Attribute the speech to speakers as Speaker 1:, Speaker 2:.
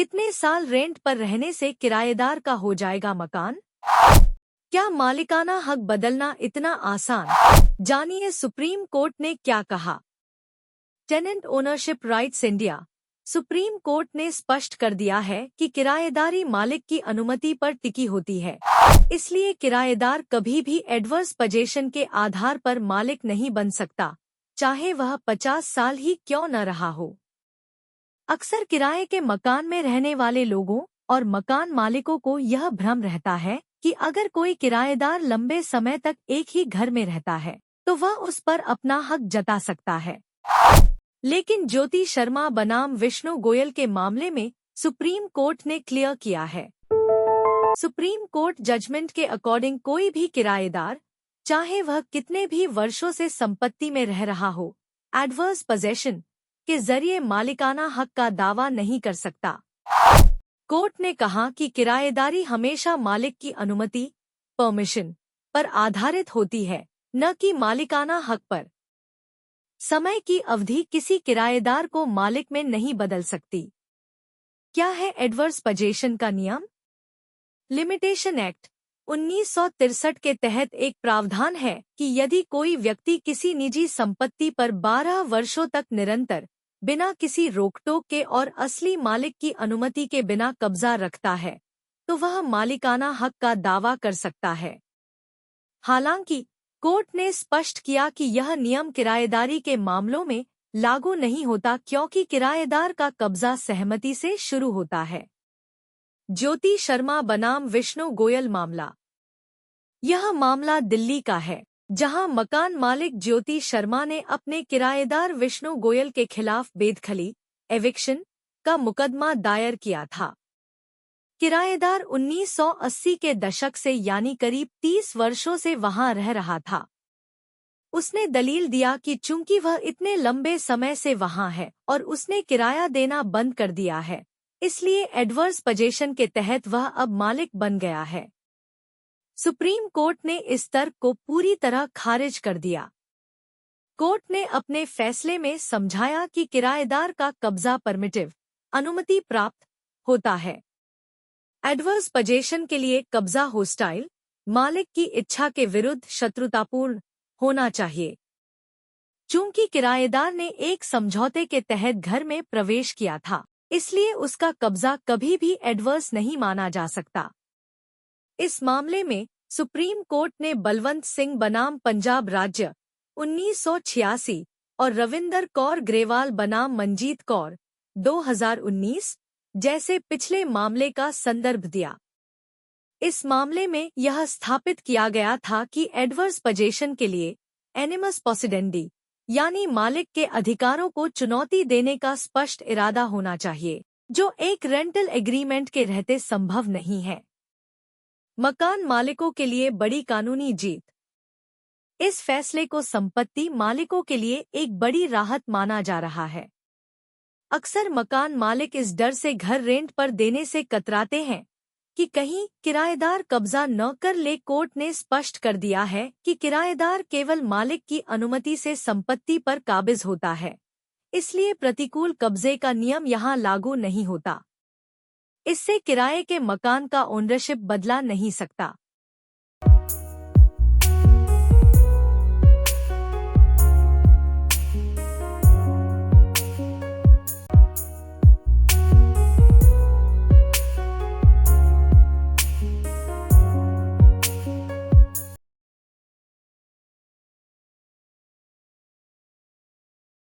Speaker 1: कितने साल रेंट पर रहने से किराएदार का हो जाएगा मकान? क्या मालिकाना हक बदलना इतना आसान? जानिए सुप्रीम कोर्ट ने क्या कहा। Tenant ownership rights India. Supreme Court ने स्पष्ट कर दिया है कि किराएदारी मालिक की अनुमति पर टिकी होती है। इसलिए किराएदार कभी भी एडवर्स पोजीशन के आधार पर मालिक नहीं बन सकता, चाहे वह 50 साल ही क्यों न रहा हो। अक्सर किराए के मकान में रहने वाले लोगों और मकान मालिकों को यह भ्रम रहता है कि अगर कोई किराएदार लंबे समय तक एक ही घर में रहता है तो वह उस पर अपना हक जता सकता है। लेकिन ज्योति शर्मा बनाम विष्णु गोयल के मामले में सुप्रीम कोर्ट ने क्लियर किया है। सुप्रीम कोर्ट जजमेंट के अकॉर्डिंग कोई भी किराएदार, चाहे वह कितने भी वर्षों से संपत्ति में रह रहा हो, एडवर्स पोजेशन के जरिए मालिकाना हक का दावा नहीं कर सकता। कोर्ट ने कहा कि किराएदारी हमेशा मालिक की अनुमति, परमिशन पर आधारित होती है, न कि मालिकाना हक पर। समय की अवधि किसी किराएदार को मालिक में नहीं बदल सकती। क्या है एडवर्स पोजेशन का नियम? लिमिटेशन एक्ट 1963 के तहत एक प्रावधान है कि यदि कोई व्यक्ति किसी निजी संपत्ति पर 12 वर्षों तक निरंतर, बिना किसी रोकटोक के और असली मालिक की अनुमति के बिना कब्जा रखता है, तो वह मालिकाना हक का दावा कर सकता है। हालांकि कोर्ट ने स्पष्ट किया कि यह नियम किराएदारी के मामलों में लागू नहीं होता, क्योंकि किराएदार का कब्जा सहमति से शुरू होता है। ज्योति शर्मा बनाम विष्णु गोयल मामला। यह मामला दिल्ली का है, जहां मकान मालिक ज्योति शर्मा ने अपने किराएदार विष्णु गोयल के खिलाफ बेदखली, एविक्शन का मुकदमा दायर किया था। किराएदार 1980 के दशक से यानी करीब 30 वर्षों से वहां रह रहा था। उसने दलील दिया कि चूंकि वह इतने लंबे समय से वहां है और उसने किराया देना बंद कर दिया है, इसलिए एडवर्स पोजेशन के तहत वह अब मालिक बन गया है। सुप्रीम कोर्ट ने इस तर्क को पूरी तरह खारिज कर दिया। कोर्ट ने अपने फैसले में समझाया कि किराएदार का कब्जा परमिटिव, अनुमति प्राप्त होता है। एडवर्स पोजेशन के लिए कब्जा होस्टाइल, मालिक की इच्छा के विरुद्ध शत्रुतापूर्ण होना चाहिए। चूंकि किराएदार ने एक समझौते के तहत घर में प्रवेश किया था, इसलिए उसका कब्जा कभी भी एडवर्स नहीं माना जा सकता। इस मामले में सुप्रीम कोर्ट ने बलवंत सिंह बनाम पंजाब राज्य 1986 और रविंदर कौर ग्रेवाल बनाम मंजीत कौर 2019 जैसे पिछले मामले का संदर्भ दिया। इस मामले में यह स्थापित किया गया था कि एडवर्स पोजेशन के लिए एनिमस पॉसिडेंडी यानी मालिक के अधिकारों को चुनौती देने का स्पष्ट इरादा होना चाहिए, जो एक रेंटल एग्रीमेंट के रहते संभव नहीं है। मकान मालिकों के लिए बड़ी कानूनी जीत। इस फैसले को संपत्ति मालिकों के लिए एक बड़ी राहत माना जा रहा है। अक्सर मकान मालिक इस डर से घर रेंट पर देने से कतराते हैं कि कहीं किराएदार कब्जा न कर ले। कोर्ट ने स्पष्ट कर दिया है कि किराएदार केवल मालिक की अनुमति से संपत्ति पर काबिज होता है, इसलिए प्रतिकूल कब्जे का नियम यहाँ लागू नहीं होता। इससे किराए के मकान का ओनरशिप बदला नहीं सकता।